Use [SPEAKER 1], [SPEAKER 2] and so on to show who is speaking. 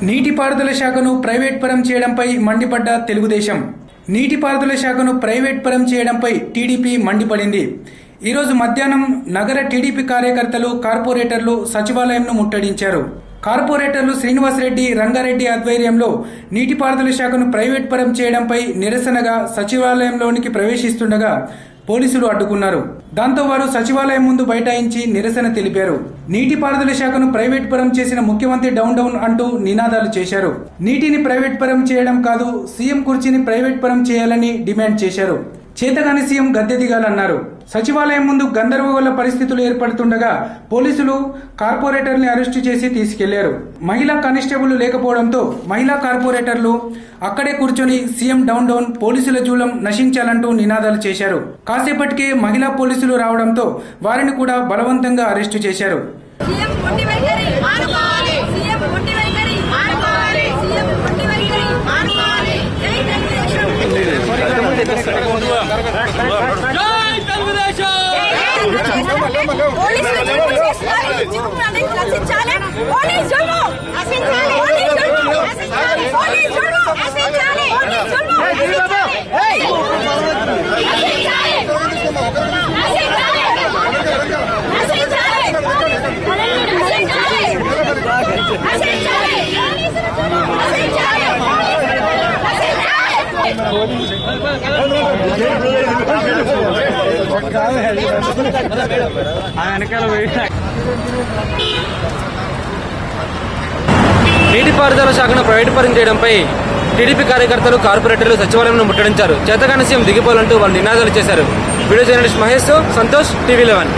[SPEAKER 1] నీటిపారుదల శాఖను ప్రైవేట్ పరం చేయడంపై మండిపడ్డ తెలుగుదేశం. నీటిపారుదల శాఖను ప్రైవేట్ పరం చేయడంపై టీడీపీ మండిపడింది. ఈరోజు మధ్యాహ్నం నగర టీడీపీ కార్యకర్తలు, కార్పొరేటర్లు సచివాలయంను ముట్టడించారు. కార్పొరేటర్లు శ్రీనివాసరెడ్డి, రంగారెడ్డి ఆధ్వర్యంలో నీటిపారుదల శాఖను ప్రైవేట్ పరం చేయడంపై నిరసనగా సచివాలయంలోనికి ప్రవేశిస్తుండగా పోలీసులు అడ్డుకున్నారు. దాంతో వారు సచివాలయం ముందు బైఠాయించి నిరసన తెలిపారు. నీటిపారుదల శాఖను ప్రైవేట్ పరం చేసిన ముఖ్యమంత్రి డౌన్ డౌన్ అంటూ నినాదాలు చేశారు. నీటిని ప్రైవేట్ పరం చేయడం కాదు, సీఎం కుర్చీని ప్రైవేట్ పరం చేయాలని డిమాండ్ చేశారు. చేతగాని సీఎం గద్దె దిగాలన్నారు. సచివాలయం ముందు గందరగోళ పరిస్థితులు ఏర్పడుతుండగా పోలీసులు కార్పొరేటర్ని అరెస్టు చేసి తీసుకెళ్లారు. మహిళా కానిస్టేబుల్ లేకపోవడంతో మహిళా కార్పొరేటర్లు అక్కడే కూర్చొని సీఎం డౌన్ డౌన్, పోలీసుల జూలం నశించాలంటూ నినాదాలు చేశారు. కాసేపటికే మహిళా పోలీసులు రావడంతో వారిని కూడా బలవంతంగా అరెస్టు చేశారు.
[SPEAKER 2] నీటిపారుదల శాఖను ప్రైవేట్ పరం చేయడంపై టీడీపీ కార్యకర్తలు, కార్పొరేటర్లు సచివాలయంను ముట్టడించారు. చేతగాని సీఎం దిగిపోవాలంటూ వాళ్ళు నినాదాలు చేశారు. Video journalist Mahesh, Santosh, TV 11.